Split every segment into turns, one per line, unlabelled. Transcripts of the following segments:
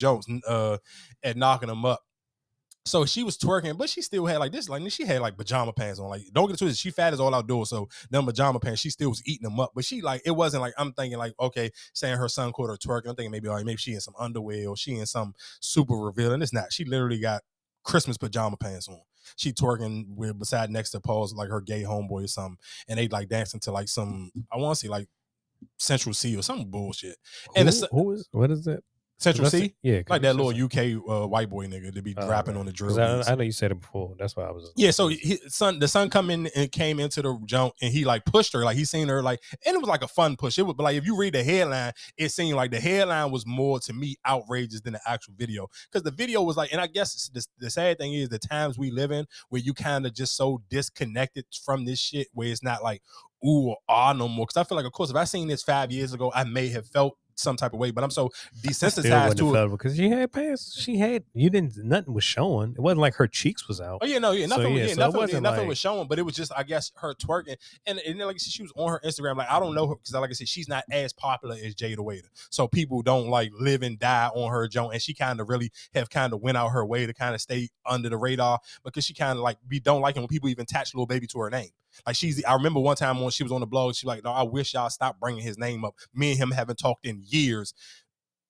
Jones at knocking them up. So she was twerking, but she still had like this, like she had like pajama pants on. Like, don't get it twisted, she fat as all outdoors, so them pajama pants, she still was eating them up. But she like, it wasn't like, I'm thinking like, okay, saying her son caught her twerking, I'm thinking maybe she in some underwear or she in some super revealing. It's not. She literally got Christmas pajama pants on. She twerking with beside next to Paul's like her gay homeboy or something, and they like dancing to like some, I want to say like Central C or some bullshit. And
what is that?
Central C?
Yeah.
Like that little UK white boy nigga to be rapping on the drill beats.
I know you said it before. That's why I was.
Yeah, so the son came into the jump and he like pushed her, like he seen her like, and it was like a fun push. It was, but like if you read the headline, it seemed like the headline was more to me outrageous than the actual video, because the video was like, and I guess the sad thing is the times we live in where you kind of just so disconnected from this shit where it's not like ooh or ah no more. Because I feel like, of course, if I seen this 5 years ago, I may have felt some type of way, but I'm so desensitized to it
because she had pants. Nothing was showing. It wasn't like her cheeks was out.
Oh yeah, no, yeah, nothing was showing, but it was just, I guess, her twerking, and like she was on her Instagram. Like, I don't know her because, like I said, she's not as popular as Jada Waiter, so people don't like live and die on her joint, and she kind of really have kind of went out her way to kind of stay under the radar because she kind of like don't like it when people even attach Lil Baby to her name. Like I remember one time when she was on the blog, she was like, no, I wish y'all stop bringing his name up. Me and him haven't talked in years.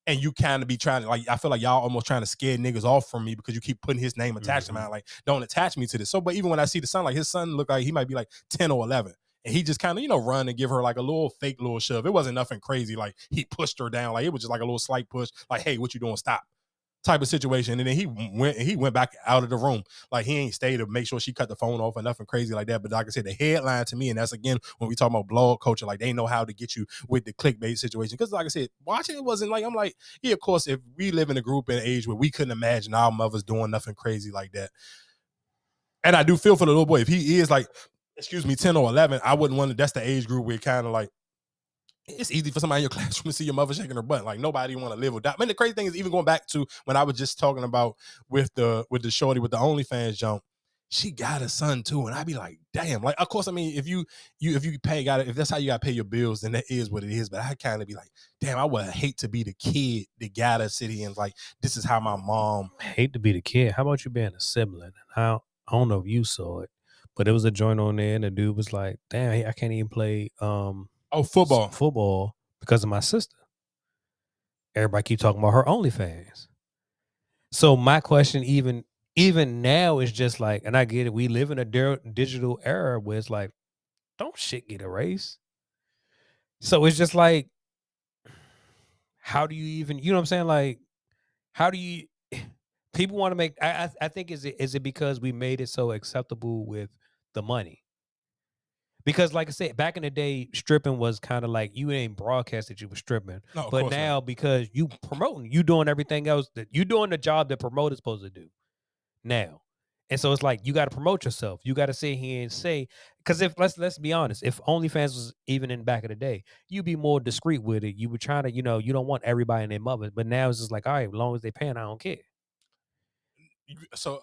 And you kind of be trying to, like, I feel like y'all almost trying to scare niggas off from me because you keep putting his name attached to mine. Like, don't attach me to this. So, but even when I see the son, like his son look like he might be like 10 or 11. And he just kind of, run and give her like a little fake little shove. It wasn't nothing crazy. Like he pushed her down. Like it was just like a little slight push. Like, hey, what you doing? Stop. Type of situation. And then he went back out of the room. Like he ain't stayed to make sure she cut the phone off or nothing crazy like that. But like I said, the headline to me, and that's again when we talk about blog culture, like they know how to get you with the clickbait situation. Because like I said, watching it wasn't like, I'm like, yeah, of course, if we live in a group and age where we couldn't imagine our mothers doing nothing crazy like that. And I do feel for the little boy. If he is like, 10 or 11, I wouldn't want to, that's the age group where kind of like, it's easy for somebody in your classroom to see your mother shaking her butt. Like nobody want to live with that. I mean, the crazy thing is, even going back to when I was just talking about with the shorty with the OnlyFans jump, she got a son too, and I'd be like, damn. Like, of course, I mean, if you pay, if that's how you gotta pay your bills, then that is what it is. But I kind of be like, damn, I would hate to be the kid that gotta sit here and like, this is how my mom.
Hate to be the kid. How about you being a sibling? I don't know if you saw it, but it was a joint on there, and the dude was like, damn, I can't even play football because of my sister. Everybody keep talking about her OnlyFans. So my question, even now, is just like, and I get it, we live in a digital era where it's like, don't shit get erased. So it's just like, how do you even, you know what I'm saying? Like, how do you, people want to make, I think, is it because we made it so acceptable with the money? Because like I said, back in the day, stripping was kind of like, you ain't broadcast that you were stripping. No, but now not. Because you promoting, you doing everything else, that you doing the job that promoter's supposed to do now. And so it's like, you got to promote yourself. You got to sit here and say, because if let's be honest, if OnlyFans was even in back of the day, you'd be more discreet with it. You were trying to, you don't want everybody and their mother. But now it's just like, all right, as long as they paying, I don't care.
So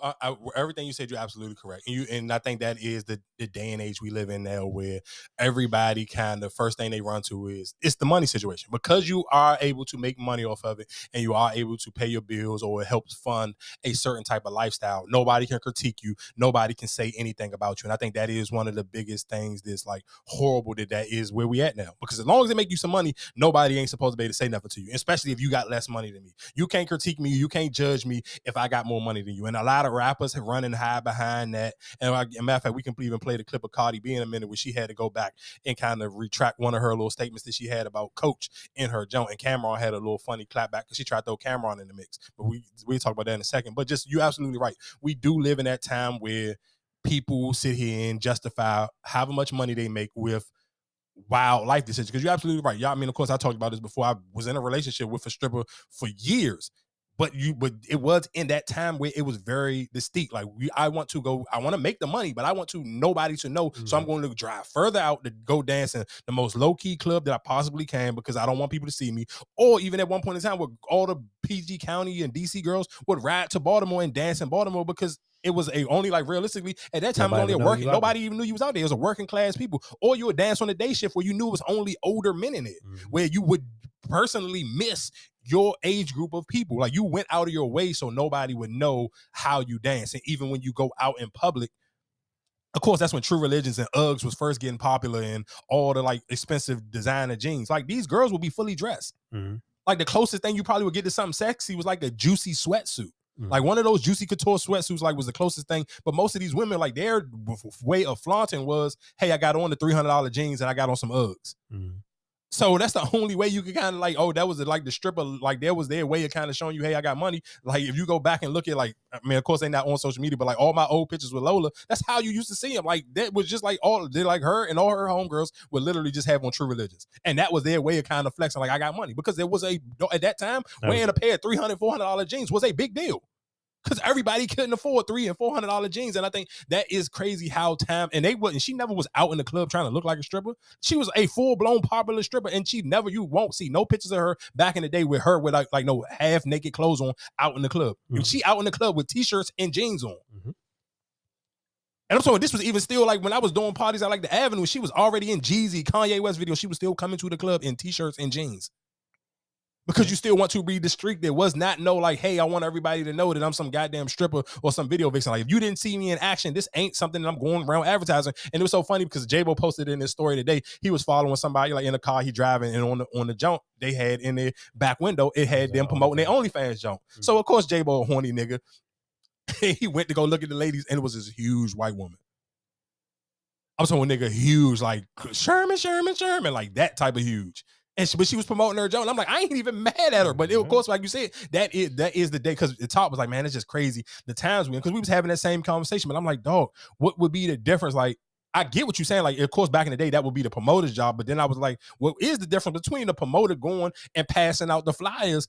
everything you said, you're absolutely correct, and I think that is the day and age we live in now, where everybody kind of first thing they run to is it's the money situation, because you are able to make money off of it and you are able to pay your bills, or it helps fund a certain type of lifestyle. Nobody can critique you, nobody can say anything about you, and I think that is one of the biggest things that's like horrible that is where we at now. Because as long as they make you some money, nobody ain't supposed to be able to say nothing to you, especially if you got less money than me. You can't critique me, you can't judge me if I got more money than you. And a lot of rappers have run and hide behind that. And as a matter of fact, we can even play the clip of Cardi B in a minute, where she had to go back and kind of retract one of her little statements that she had about Coach in her joint. And Cameron had a little funny clap back because she tried to throw Cameron in the mix. But we'll talk about that in a second. But just, you're absolutely right. We do live in that time where people sit here and justify how much money they make with wild life decisions. Because you're absolutely right. Y'all, I mean, of course, I talked about this before. I was in a relationship with a stripper for years. But it was in that time where it was very distinct. Like, I want to make the money, but I want nobody to know. Mm-hmm. So I'm going to drive further out to go dance in the most low-key club that I possibly can, because I don't want people to see me. Or even at one point in time where all the PG County and DC girls would ride to Baltimore and dance in Baltimore, because it was only, like, realistically at that time, nobody even knew you was out there. It was a working class people. Or you would dance on a day shift where you knew it was only older men in it, mm-hmm. where you would personally miss your age group of people. Like, you went out of your way so nobody would know how you dance. And even when you go out in public, of course, that's when True Religions and Uggs was first getting popular and all the like expensive designer jeans. Like, these girls will be fully dressed. Mm-hmm. Like, the closest thing you probably would get to something sexy was like a juicy sweatsuit. Mm-hmm. Like, one of those Juicy Couture sweatsuits like was the closest thing. But most of these women, like, their way of flaunting was, hey, I got on the $300 jeans and I got on some Uggs. Mm-hmm. So that's the only way you could kind of like, oh, that was like the stripper, like that was their way of kind of showing you, hey, I got money. Like, if you go back and look at, like, I mean, of course they're not on social media, but like all my old pictures with Lola, that's how you used to see them. Like, that was just like like her and all her homegirls would literally just have on True Religions. And that was their way of kind of flexing, like, I got money. Because there was at that time, wearing a pair of $300, $400 jeans was a big deal. Because everybody couldn't afford $300 and $400 jeans. And I think that is crazy how time, and she never was out in the club trying to look like a stripper. She was a full-blown popular stripper, and you won't see no pictures of her back in the day with her with like no half-naked clothes on out in the club. Mm-hmm. She out in the club with t-shirts and jeans on. Mm-hmm. And I'm sorry, this was even still like when I was doing parties at like the Avenue, she was already in Jeezy, Kanye West video. She was still coming to the club in t-shirts and jeans. Because you still want to be discreet. There was not no like, hey, I want everybody to know that I'm some goddamn stripper or some video vixen. Like, if you didn't see me in action, this ain't something that I'm going around advertising. And it was so funny because J-Bo posted in his story today. He was following somebody like in a car he driving, and on the jump they had in their back window, it had them promoting their OnlyFans jump. Mm-hmm. So of course J-Bo, a horny nigga, he went to go look at the ladies, and it was this huge white woman. I'm talking nigga huge, like Sherman, like that type of huge. But she was promoting her joke. I'm like, I ain't even mad at her. But of course, like you said, that is the day. Because the talk was like, man, it's just crazy the times because we was having that same conversation. But I'm like, dog, what would be the difference? Like, I get what you're saying. Like, of course, back in the day, that would be the promoter's job. But then I was like, what is the difference between the promoter going and passing out the flyers?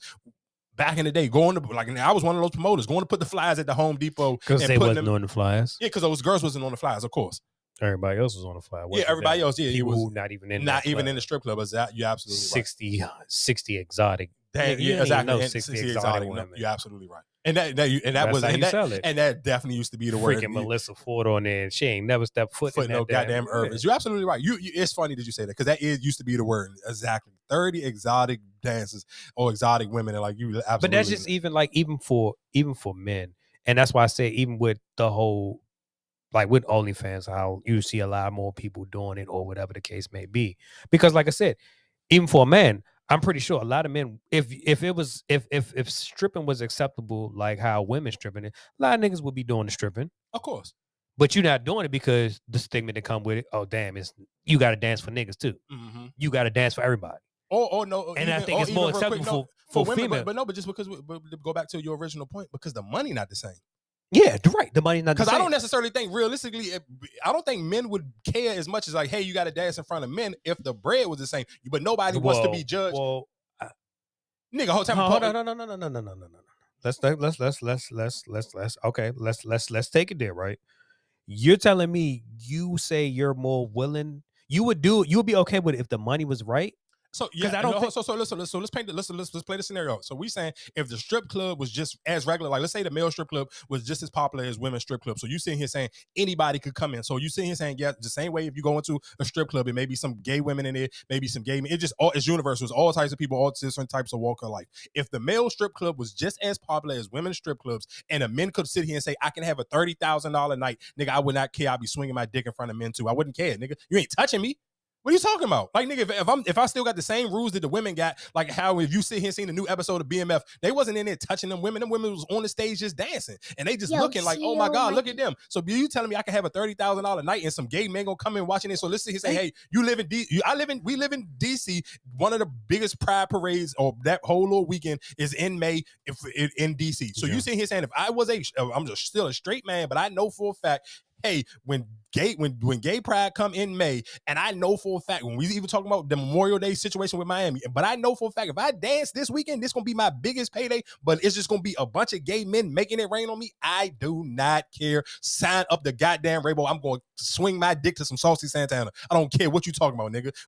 Back in the day, I was one of those promoters going to put the flyers at the Home Depot
because they wasn't on the flyers.
Yeah, because those girls wasn't on the flyers, of course.
Everybody else was on the flyer.
Yeah, everybody else. Yeah,
he was not even in the
strip club. You're absolutely
right. 60 exotic.
Yeah, exactly.
60 exotic women.
You're absolutely right. And that definitely used to be the word.
Freaking Melissa Ford on there, and she ain't never stepped foot in
no goddamn Urbans. You're absolutely right. It's funny that you say that because used to be the word. Exactly. 30 exotic dances or exotic women, and like you absolutely.
But that's just even for men, and that's why I say even with the whole. Like with OnlyFans, how you see a lot more people doing it or whatever the case may be. Because like I said, even for a man, I'm pretty sure a lot of men, if stripping was acceptable, like how women stripping it, a lot of niggas would be doing the stripping.
Of course.
But you're not doing it because the stigma that come with it, oh damn, you got to dance for niggas too. Mm-hmm. You got to dance for everybody.
Oh no.
And I think it's more acceptable for women.
But just because, go back to your original point, because the money not the same.
Yeah, right. The money's not the same.
Because I don't necessarily think, realistically, I don't think men would care as much as like, hey, you got to dance in front of men if the bread was the same. But nobody wants to be judged. Nigga, whole time.
No. Let's take it there, right? You're telling me you say you're more willing. You would be okay with it if the money was right.
So yeah, I don't. So let's play the scenario. So we saying if the strip club was just as regular, like let's say the male strip club was just as popular as women's strip club. So you sitting here saying anybody could come in. So you sitting here saying yeah, the same way if you go into a strip club, it may be some gay women in there, maybe some gay men. It's universal. It's all types of people, all different types of walk of life. If the male strip club was just as popular as women's strip clubs, and a men could sit here and say I can have a $30,000 night, nigga, I would not care. I'd be swinging my dick in front of men too. I wouldn't care, nigga. You ain't touching me. What are you talking about? Like, nigga, if I still got the same rules that the women got, like how if you sit here seeing the new episode of BMF, they wasn't in there touching them women. Them women was on the stage just dancing. And they just looking like, oh my God, look at them. So you telling me I can have a $30,000 night and some gay men gonna come in watching it? So let's sit here and say, hey, we live in DC. One of the biggest pride parades or that whole little weekend is in May in DC. So you sitting here saying if I was I'm just still a straight man, but I know for a fact, hey, when gay pride come in May, and I know for a fact when we even talking about the Memorial Day situation with Miami, but I know for a fact if I dance this weekend, this gonna be my biggest payday. But it's just gonna be a bunch of gay men making it rain on me. I do not care. Sign up the goddamn rainbow. I'm gonna swing my dick to some Saucy Santana. I don't care what you talking about, nigga.